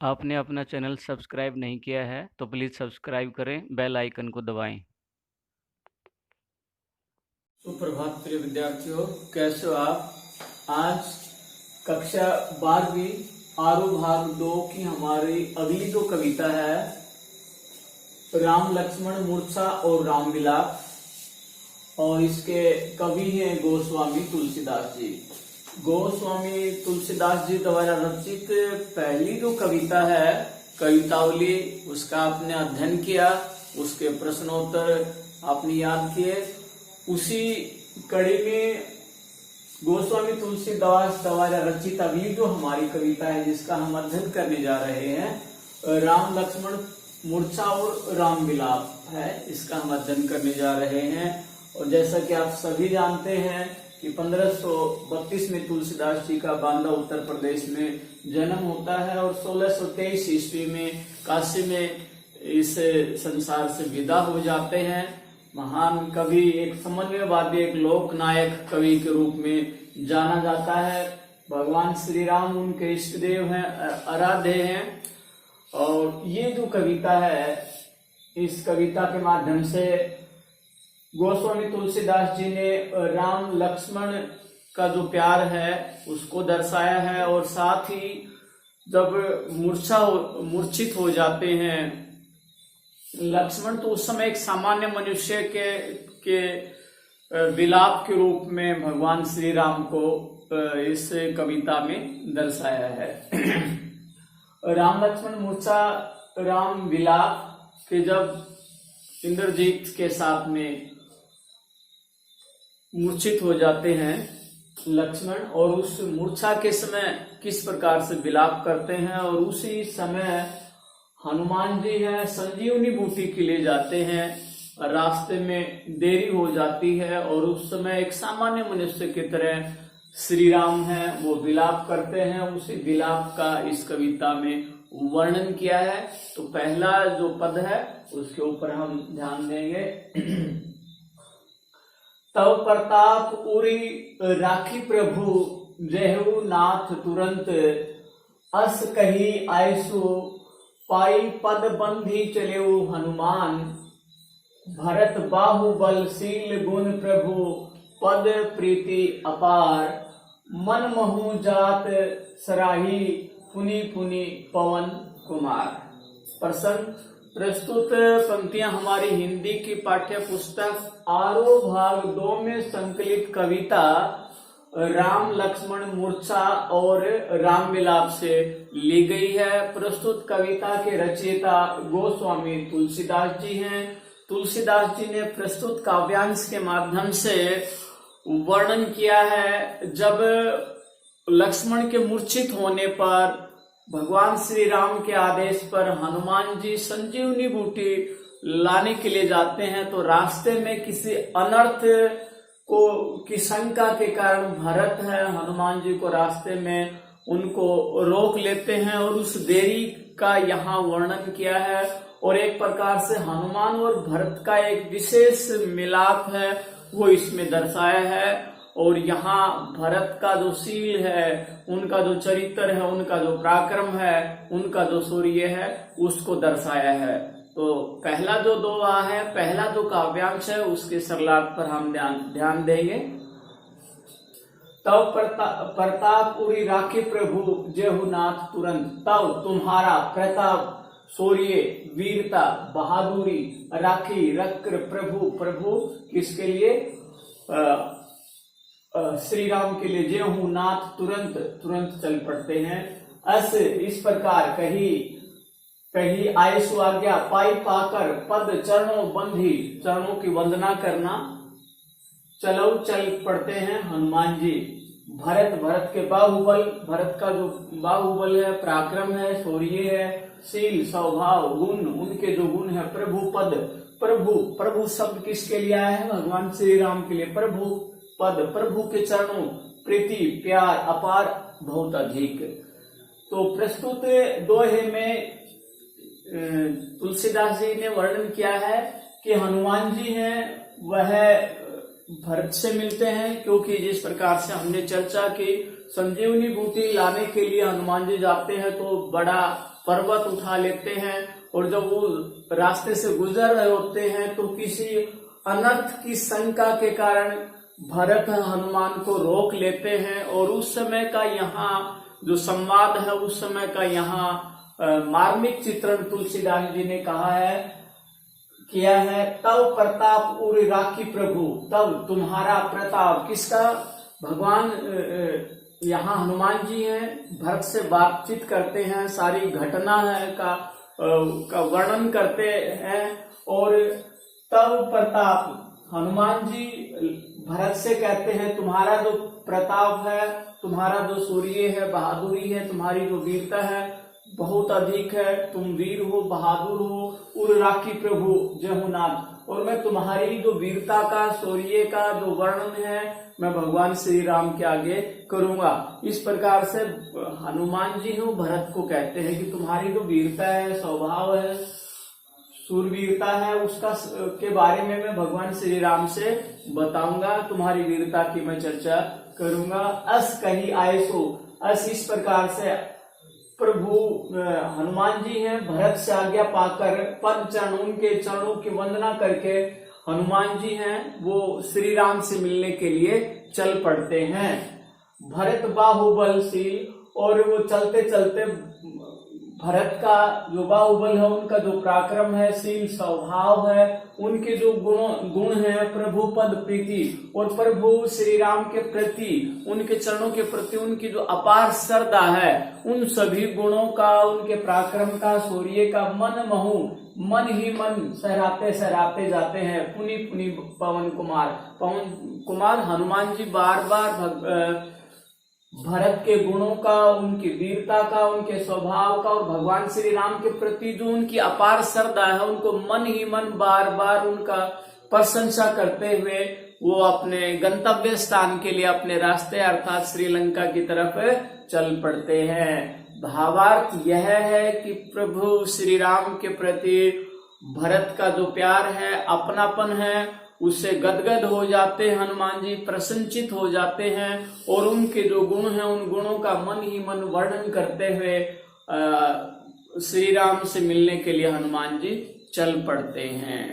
आपने अपना channel subscribe नहीं किया है तो प्लीज़ सब्सक्राइब करें, बेल आइकन को दबाएं। सुप्रभात प्रिय विद्यार्थियों, कैसे हो आप। आज कक्षा 12वीं आरो भाग 2 की हमारी अगली जो कविता है राम लक्ष्मण मूर्छा और राम विलाप, और इसके कवि हैं गोस्वामी तुलसीदास जी। गोस्वामी तुलसीदास जी द्वारा रचित पहली जो कविता है कवितावली, उसका आपने अध्ययन किया, उसके प्रश्नोत्तर आपने याद किए। उसी कड़ी में गोस्वामी तुलसीदास द्वारा रचित अगली जो हमारी कविता है जिसका हम अध्ययन करने जा रहे हैं, राम लक्ष्मण मूर्छा और राम विलाप है, इसका हम अध्ययन करने जा रहे हैं। और जैसा कि आप सभी जानते हैं कि 1532 में तुलसीदास जी का बांदा उत्तर प्रदेश में जन्म होता है और 1623 ईस्वी में काशी में इस संसार से विदा हो जाते हैं। महान कवि, एक समन्वयवादी, एक लोक नायक कवि के रूप में जाना जाता है। भगवान श्री राम उनके इष्ट देव हैं, आराध्य हैं। और ये जो कविता है, इस कविता के माध्यम से गोस्वामी तुलसीदास जी ने राम लक्ष्मण का जो प्यार है उसको दर्शाया है, और साथ ही जब मूर्छित हो जाते हैं लक्ष्मण, तो उस समय एक सामान्य मनुष्य के विलाप के रूप में भगवान श्री राम को इस कविता में दर्शाया है। राम लक्ष्मण मूर्छा राम विलाप के जब इंद्रजीत के साथ में मूर्छित हो जाते हैं लक्ष्मण, और उस मूर्छा के समय किस प्रकार से विलाप करते हैं, और उसी समय हनुमान जी हैं संजीवनी बूटी के लिए जाते हैं, रास्ते में देरी हो जाती है, और उस समय एक सामान्य मनुष्य की तरह श्री राम हैं, वो विलाप करते हैं। उसी विलाप का इस कविता में वर्णन किया है। तो पहला जो पद है उसके ऊपर हम ध्यान देंगे। तव प्रताप उरी राखी प्रभु, जयहु नाथ तुरंत, अस कही आयसु पाई पद बंधी चलेऊ हनुमान, भरत बाहुबलशील गुण प्रभु, पद प्रीति अपार, मन महु जात सराही, पुनि पुनि पवन कुमार। प्रस्तुत पंक्तियां हमारी हिंदी की पाठ्य पुस्तक आरो भाग 2 में संकलित कविता राम लक्ष्मण मूर्छा और राम विलाप से ली गई है। प्रस्तुत कविता के रचयिता गोस्वामी तुलसीदास जी हैं। तुलसीदास जी ने प्रस्तुत काव्यांश के माध्यम से वर्णन किया है जब लक्ष्मण के मूर्छित होने पर भगवान श्री राम के आदेश पर हनुमान जी संजीवनी बूटी लाने के लिए जाते हैं, तो रास्ते में किसी अनर्थ की शंका के कारण भरत है हनुमान जी को रास्ते में उनको रोक लेते हैं, और उस देरी का यहाँ वर्णन किया है। और एक प्रकार से हनुमान और भरत का एक विशेष मिलाप है वो इसमें दर्शाया है। और यहाँ भरत का जो शील है, उनका जो चरित्र है, उनका जो पराक्रम है, उनका जो शौर्य है, उसको दर्शाया है। तो पहला जो दोहा है, पहला जो काव्यांश है, उसके सरलार्थ पर हम ध्यान देंगे। तव प्रताप उरी राखे प्रभु, जेहु नाथ तुरंत। तव तुम्हारा प्रताप, शौर्य, वीरता, बहादुरी, राखी रक्र प्रभु, प्रभु किसके लिए? श्री राम के लिए। जेहु नाथ तुरंत, तुरंत चल पड़ते हैं। अस इस प्रकार कही आयसु आज्ञा, पाई पाकर, पद चरणों बंधी, चरणों की वंदना करना, चलो चल पड़ते हैं हनुमान जी। भरत, भरत के बाहुबल, भरत का जो बाहुबल है, पराक्रम है, शौर्य है, शील, स्वभाव, गुण, उनके जो गुण है, प्रभु पद, प्रभु, प्रभु शब्द किसके लिए आया है? भगवान श्री राम के लिए। प्रभु पद, प्रभु के चरणों, प्रीति, प्यार, अपार, बहुत अधिक। तो प्रस्तुत दोहे में तुलसीदास जी ने वर्णन किया है कि हनुमान जी हैं वह भरत से मिलते हैं, क्योंकि जिस प्रकार से हमने चर्चा की संजीवनी बूटी लाने के लिए हनुमान जी जाते हैं तो बड़ा पर्वत उठा लेते हैं, और जब वो रास्ते से गुजर रहे होते हैं तो किसी अनर्थ की शंका के कारण भरत हनुमान को रोक लेते हैं। और उस समय का यहाँ जो संवाद है, उस समय का यहाँ मार्मिक चित्रण तुलसीदास जी ने कहा है, किया है। तब प्रताप उर राखी प्रभु, तब तुम्हारा प्रताप, किसका? भगवान यहाँ हनुमान जी हैं, भरत से बातचीत करते हैं, सारी घटना है का वर्णन करते हैं। और तब प्रताप, हनुमान जी भरत से कहते हैं तुम्हारा जो प्रताप है, तुम्हारा जो सूर्य है, बहादुरी है, तुम्हारी जो वीरता है बहुत अधिक है, तुम वीर हो, बहादुर हो, उर राखी प्रभु जहुनाथ। और मैं तुम्हारी जो वीरता का, शौर्य का जो वर्णन है मैं भगवान श्री राम के आगे करूंगा। इस प्रकार से हनुमान जी हो भरत को कहते हैं कि तुम्हारी जो वीरता है, स्वभाव है, सूरवीरता है, उसका के बारे में मैं भगवान श्री राम से बताऊंगा, तुम्हारी वीरता की मैं चर्चा करूंगा। अस कही आए सो, अस इस प्रकार से प्रभु हनुमान जी हैं, भरत से आज्ञा पाकर पद चरण, उनके चरणों की वंदना करके हनुमान जी हैं वो श्री राम से मिलने के लिए चल पड़ते हैं। भरत बाहुबलशील, और वो चलते चलते भरत का जो बाहुबल है, उनका जो पराक्रम है, शील स्वभाव है, उनके जो गुण है, प्रभु पद प्रीति, और प्रभु श्री राम के प्रति, उनके चरणों के प्रति उनकी जो अपार श्रद्धा है, उन सभी गुणों का, उनके पराक्रम का, शौर्य का मन महु, मन ही मन सहराते सहराते जाते हैं। पुनि पुनि पवन कुमार हनुमान जी बार बार भरत के गुणों का, उनकी वीरता का, उनके स्वभाव का, और भगवान श्री राम के प्रति जो उनकी अपार श्रद्धा है, उनको मन ही मन बार बार उनका प्रशंसा करते हुए वो अपने गंतव्य स्थान के लिए, अपने रास्ते अर्थात श्रीलंका की तरफ चल पड़ते हैं। भावार्थ यह है कि प्रभु श्री राम के प्रति भरत का जो प्यार है, अपनापन है, उससे गदगद हो जाते हैं हनुमान जी, प्रसन्नचित हो जाते हैं, और उनके जो गुण हैं, उन गुणों का मन ही मन वर्णन करते हुए श्री राम से मिलने के लिए हनुमान जी चल पड़ते हैं।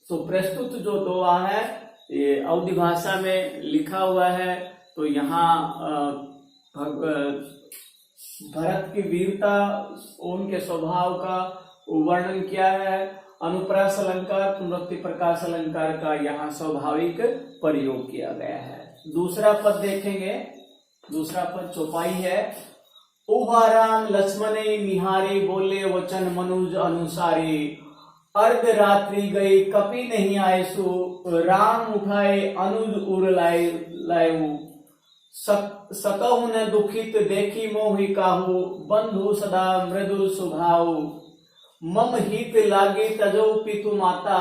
तो प्रस्तुत जो दोहा है ये अवधी भाषा में लिखा हुआ है। तो यहाँ भरत की वीरता, उनके स्वभाव का वर्णन किया है। अनुप्रास अलंकार, पुनरुक्ति प्रकाश अलंकार का यहाँ स्वाभाविक प्रयोग किया गया है। दूसरा पद देखेंगे, दूसरा पद चौपाई है। उभा राम लक्ष्मणे निहारे, बोले वचन मनुज अनुसारे, अर्ध रात्रि गई कपि नहीं आए सो, राम उठाए अनुज उर लायु, सकहु न दुखित देखी मोहि काहू, बंधु सदा मृदु स्वभाव, मम हित लागे तजो पितु माता,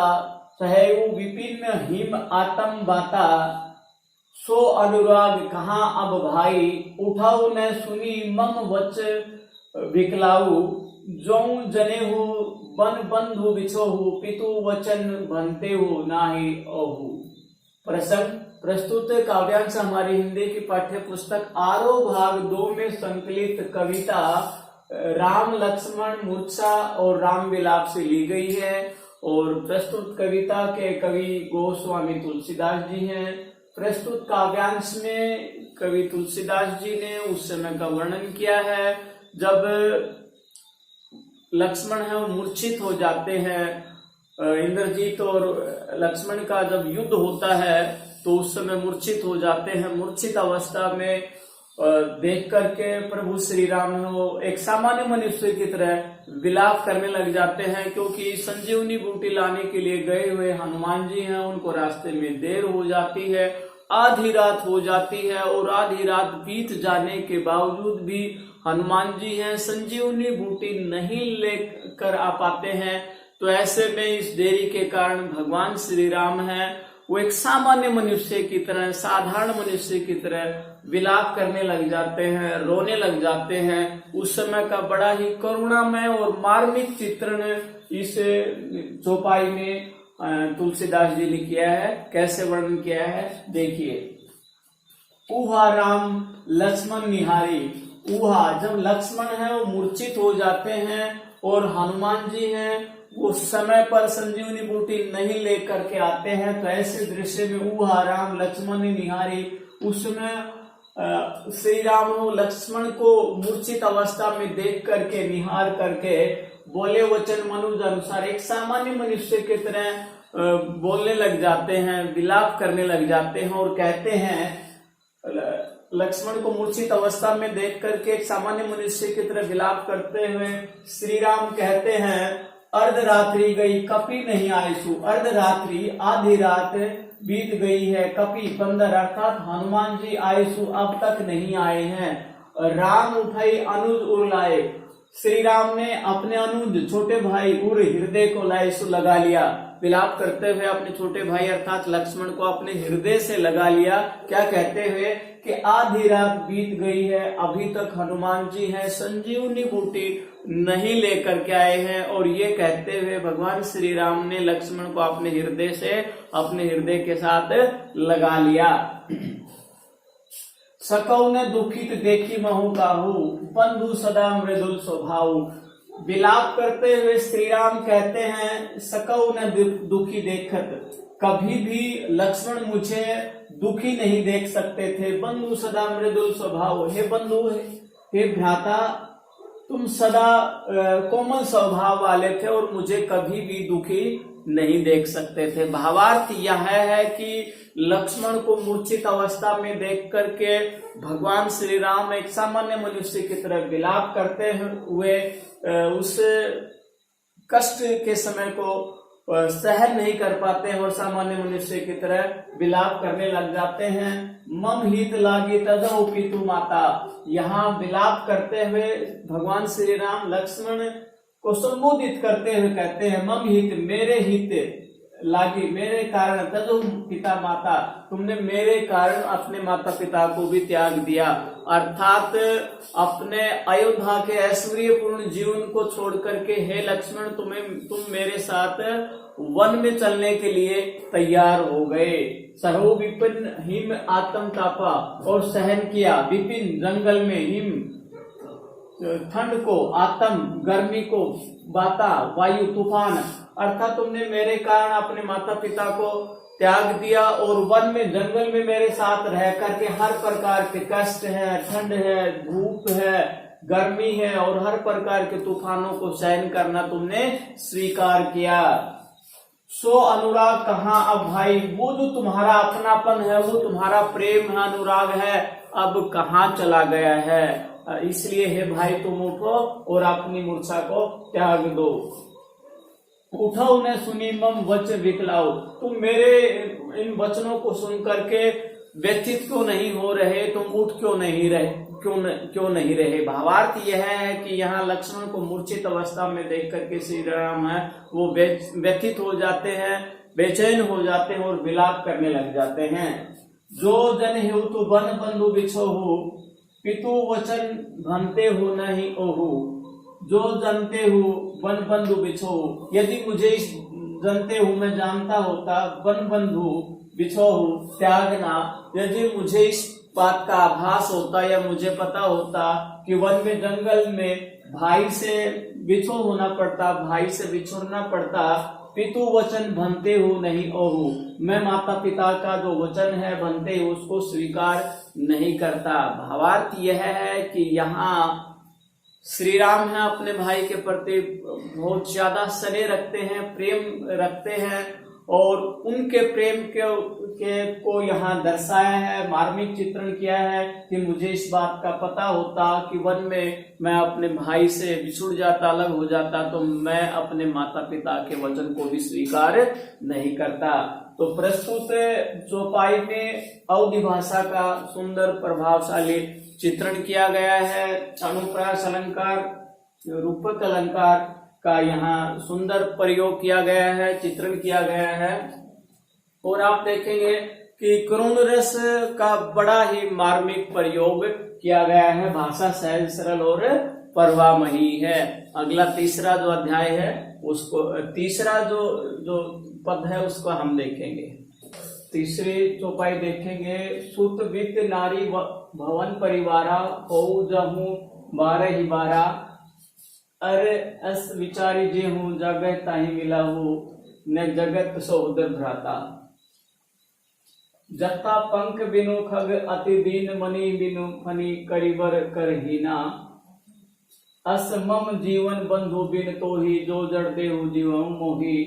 सहयु विपिन हिम आतम बाता, सो अनुराग कहाँ अब भाई, उठाऊ न सुनी मम वच विकलाऊ, जो जनेहु बन बंधु बिछोहु, पितु वचन बनते हो नाही ओहु। प्रसंग प्रस्तुत काव्यांश हमारी हिंदी की पाठ्य पुस्तक आरोह भाग 2 में संकलित कविता राम लक्ष्मण मूर्छा और राम विलाप से ली गई है। और प्रस्तुत कविता के कवि गोस्वामी तुलसीदास जी हैं। प्रस्तुत काव्यांश में कवि तुलसीदास जी ने उस समय का वर्णन किया है जब लक्ष्मण है वो मूर्छित हो जाते हैं। इंद्रजीत और लक्ष्मण का जब युद्ध होता है तो उस समय मूर्छित हो जाते हैं। मूर्छित अवस्था में देख करके प्रभु श्री राम वो एक सामान्य मनुष्य की तरह विलाप करने लग जाते हैं, क्योंकि संजीवनी बूटी लाने के लिए गए हुए हनुमान जी हैं, उनको रास्ते में देर हो जाती है, आधी रात हो जाती है और आधी रात बीत जाने के बावजूद भी हनुमान जी हैं संजीवनी बूटी नहीं लेकर आ पाते हैं। तो ऐसे में इस देरी के कारण भगवान श्री राम हैं वो एक सामान्य मनुष्य की तरह, साधारण मनुष्य की तरह विलाप करने लग जाते हैं, रोने लग जाते हैं। उस समय का बड़ा ही करुणामय और मार्मिक चित्रण इस चौपाई में तुलसीदास जी ने किया है। कैसे वर्णन किया है देखिए। उहा राम लक्ष्मण निहारी। ऊहा, जब लक्ष्मण है वो मूर्छित हो जाते हैं और हनुमान जी हैं वो समय पर संजीवनी बूटी नहीं लेकर के आते हैं, तो ऐसे दृश्य में ऊहा राम लक्ष्मण ने निहारी। उसमें श्री राम लक्ष्मण को मूर्छित अवस्था में देख करके निहार करके बोले वचन मनुज अनुसार, एक सामान्य मनुष्य की तरह बोलने लग जाते हैं, विलाप करने लग जाते हैं और कहते हैं, लक्ष्मण को मूर्छित अवस्था में देख करके एक सामान्य मनुष्य की तरह विलाप करते हुए श्री राम कहते हैं, अर्धरात्रि गई कपि नहीं आयसु, अर्धरात्रि आधी रात बीत गई है, कपि बंदर अर्थात हनुमान जी आयसु अब तक नहीं आए हैं। राम उठाई अनुज उर लाए, श्री राम ने अपने अनुज छोटे भाई उर हृदय को लायसु लगा लिया, विलाप करते हुए अपने छोटे भाई अर्थात लक्ष्मण को अपने हृदय से लगा लिया। क्या कहते हुए कि आधी रात बीत गई है, अभी तक हनुमान जी हैं, संजीवनी बूटी नहीं लेकर के आए हैं। और ये कहते हुए भगवान श्री राम ने लक्ष्मण को अपने हृदय से अपने हृदय के साथ लगा लिया। सकौ ने दुखित देखी महु काहू, बंधु सदा मृदुल स्वभाव। विलाप करते हुए श्री राम कहते हैं, सकौ ने दुखी देखत, कभी भी लक्ष्मण मुझे दुखी नहीं देख सकते थे। बंधु सदा मृदुल स्वभाव, हे बंधु हे भ्राता तुम सदा कोमल स्वभाव वाले थे और मुझे कभी भी दुखी नहीं देख सकते थे। भावार्थ यह है कि लक्ष्मण को मूर्छित अवस्था में देख करके भगवान श्री राम एक सामान्य मनुष्य की तरह विलाप करते हुए उस कष्ट के समय को सहन नहीं कर पाते हैं और सामान्य मनुष्य की तरह विलाप करने लग जाते हैं। मम हित लागी तदौ पितु माता, यहाँ विलाप करते हुए भगवान श्री राम लक्ष्मण को संबोधित करते हुए कहते हैं, मम हित मेरे हित लागी मेरे कारण तदौ पिता माता, तुमने मेरे कारण अपने माता पिता को भी त्याग दिया, अर्थात अपने अयोध्या के ऐश्वर्यपूर्ण जीवन को छोड़ करके हे लक्ष्मण तुम मेरे साथ वन में चलने के लिए तैयार हो गए। सहो विपिन हिम आत्म तापा, और सहन किया विपिन जंगल में हिम ठंड को, आत्म गर्मी को, वाता वायु तूफान, अर्थात तुमने मेरे कारण अपने माता पिता को त्याग दिया और वन में जंगल में मेरे साथ रह करके हर प्रकार के कष्ट है, ठंड है, धूप है, गर्मी है और हर प्रकार के तूफानों को सहन करना तुमने स्वीकार किया। सो अनुराग कहाँ अब भाई, वो जो तुम्हारा अपनापन है, वो तुम्हारा प्रेम है, अनुराग है, अब कहाँ चला गया है। इसलिए हे भाई तुम उठो और अपनी मूर्छा को त्याग दो। उठो ने सुनी मम वच विकलाओ, तुम मेरे इन वचनों को सुन करके व्यथित क्यों नहीं हो रहे, तुम उठ क्यों नहीं रहे। भावार्थ यह है कि यहाँ लक्ष्मण को मूर्छित अवस्था में देख करके श्री राम है वो व्यथित हो जाते हैं, बेचैन हो जाते हैं और विलाप करने लग जाते हैं। जो जन हेउ तो वन बंधु बिछो हो, पितु वचन भनते हो नहीं ओहु, जो जानते हो वन बंधु बिछो, यदि मुझे इस जानते हो मैं जानता होता वन बंधु बिछो त्यागना, यदि मुझे इस बात का आभास होता या मुझे पता होता कि वन में जंगल में भाई से बिछो होना पड़ता, भाई से बिछुड़ना पड़ता, पितु वचन बनते हो नहीं ओहु, मैं माता पिता का जो वचन है बनते हो उसको स्वीकार नहीं करता। भावार्थ यह है कि यहाँ श्री राम है अपने भाई के प्रति बहुत ज्यादा स्नेह रखते हैं, प्रेम रखते हैं और उनके प्रेम को यहाँ दर्शाया है, मार्मिक चित्रण किया है कि मुझे इस बात का पता होता कि वन में मैं अपने भाई से बिछुड़ जाता, अलग हो जाता, तो मैं अपने माता पिता के वचन को भी स्वीकार नहीं करता। तो प्रस्तुत चौपाई में अवधि भाषा का सुंदर प्रभावशाली चित्रण किया गया है। अनुप्रास अलंकार, रूपक अलंकार का यहाँ सुंदर प्रयोग किया गया है, चित्रण किया गया है। और आप देखेंगे कि करुण रस का बड़ा ही मार्मिक प्रयोग किया गया है, भाषा सहज सरल और प्रवाहमयी है। अगला तीसरा जो अध्याय है उसको, तीसरा जो पद है उसको हम देखेंगे। तीसरी चौपाई देखेंगे। सुत वित्त नारी भवन परिवारा हो जहूं 12 ही 12। अरे अस विचारी जे हूँ जगह ताही मिला हूँ न जगत सहोदर भ्राता। जथा पंख बिनु खग अति दीन मणि बिनु फनी करिबर करहीना। अस मम जीवन बंधु बिन तोही जो जड़ देहु जीवम मोही।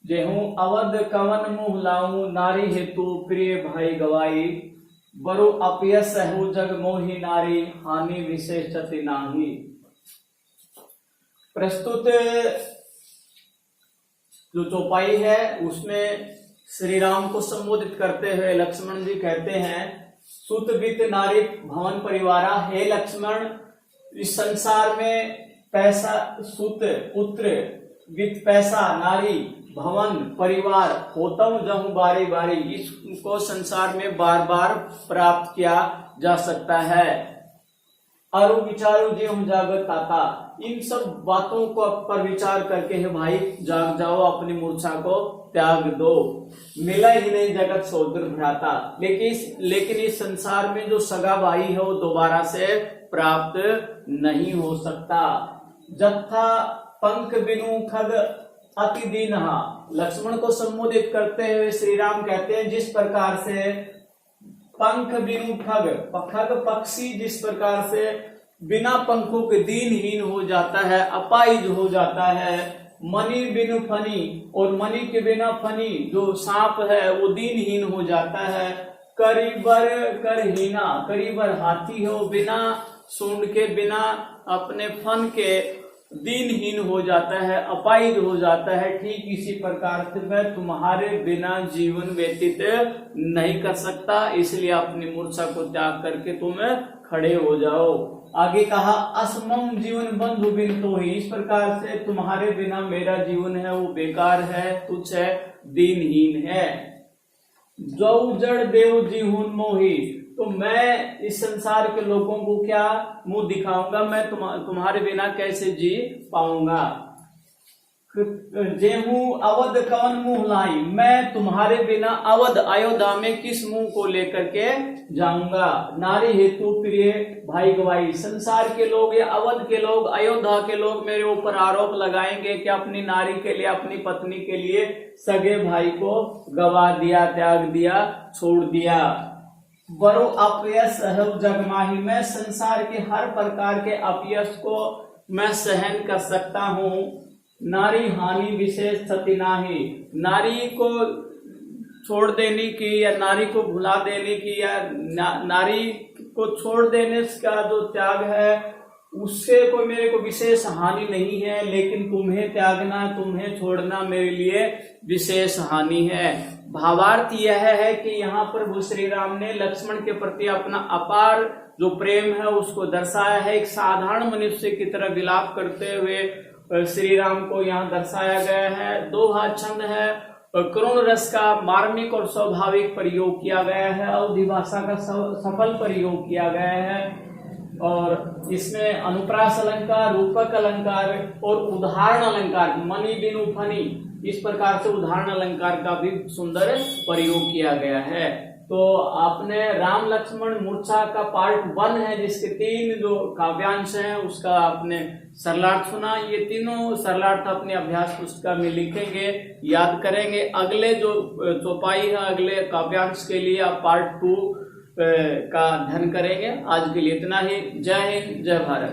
जेहूं अवध कवन मुँह लाऊं नारी हेतु प्रिय भाई गवाई। बरु अपयस हो जग मोही नारी हानि विशेष चति नाही। प्रस्तुत जो चौपाई है उसमें श्री राम को संबोधित करते हुए लक्ष्मण जी कहते हैं, सुत वित्त नारी भवन परिवारा। हे लक्ष्मण, इस संसार में पैसा, सुत पुत्र, वित्त पैसा, नारी, भवन, परिवार होता हूं जहूं बारी बारी, इसको संसार में बार बार प्राप्त किया जा सकता है। अरु विचारू जे हूं जागत ताता। इन सब बातों को पर विचार करके है भाई जाग जाओ, अपनी मूर्छा को त्याग दो। मिला ही नहीं जगत सहोदर भ्राता। लेकिन इस संसार में जो सगा भाई है वो दोबारा से प्राप्त नहीं हो सकता। जथा पंख बिनु खग अति दीनहा। लक्ष्मण को संबोधित करते हुए श्री राम कहते हैं, जिस प्रकार से पंख बिनु खग, खग पक्षी जिस प्रकार से बिना पंखों के दीनहीन हो जाता है, अपाहिज हो जाता है। मणि बिनु फनी, और मणि के बिना फनी जो सांप है वो दीनहीन हो जाता है। करीबर करहीना, करीबर हाथी हो बिना सूंड के, बिना अपने फन के दीनहीन हो जाता है, अपाहिज हो जाता है। ठीक इसी प्रकार से मैं तुम्हारे बिना जीवन व्यतीत नहीं कर सकता, इसलिए अपनी मूर्छा को त्याग करके तुम खड़े हो जाओ। आगे कहा, असमम जीवन बंधु बिन तो ही। इस प्रकार से तुम्हारे बिना मेरा जीवन है वो बेकार है, तुच्छ है, दीनहीन है। जो जड़ देव जीवन मोही। तो मैं इस संसार के लोगों को क्या मुंह दिखाऊंगा, मैं तुम्हारे बिना कैसे जी पाऊंगा। जेहू अवध कवन मुंह लाई। मैं तुम्हारे बिना अवध अयोध्या में किस मुंह को लेकर के जाऊंगा। नारी हेतु प्रिय भाई गवाई। संसार के लोग या अवध के लोग, अयोध्या के लोग मेरे ऊपर आरोप लगाएंगे कि अपनी नारी के लिए, अपनी पत्नी के लिए सगे भाई को गवा दिया, त्याग दिया, छोड़ दिया। बरो अपयस हो जगमाही। मैं संसार के हर प्रकार के अपयश को मैं सहन कर सकता हूँ। नारी हानि विशेष क्षति नाही। नारी को छोड़ देने की या नारी को भुला देने की या नारी को छोड़ देने का जो त्याग है उससे कोई मेरे को विशेष हानि नहीं है, लेकिन तुम्हें त्यागना, तुम्हें छोड़ना मेरे लिए विशेष हानि है। भावार्थ यह है कि यहाँ पर प्रभु श्री राम ने लक्ष्मण के प्रति अपना अपार जो प्रेम है उसको दर्शाया है। एक साधारण मनुष्य की तरह विलाप करते हुए श्री राम को यहाँ दर्शाया गया है। दोहा छंद है, करुण रस का मार्मिक और स्वाभाविक प्रयोग किया गया है, अवधि भाषा का सफल प्रयोग किया गया है। और इसमें अनुप्रास अलंकार, रूपक अलंकार और उदाहरण अलंकार, मणि बिनु फनी, इस प्रकार से उदाहरण अलंकार का भी सुंदर प्रयोग किया गया है। तो आपने राम लक्ष्मण मूर्छा का पार्ट 1 है जिसके 3 जो काव्यांश हैं उसका आपने सरलार्थ सुना। ये तीनों सरलार्थ अपने अभ्यास पुस्तिका में लिखेंगे, याद करेंगे। अगले जो चौपाई है, अगले काव्यांश के लिए आप पार्ट 2 का अध्ययन करेंगे। आज के लिए इतना ही। जय हिंद, जय भारत।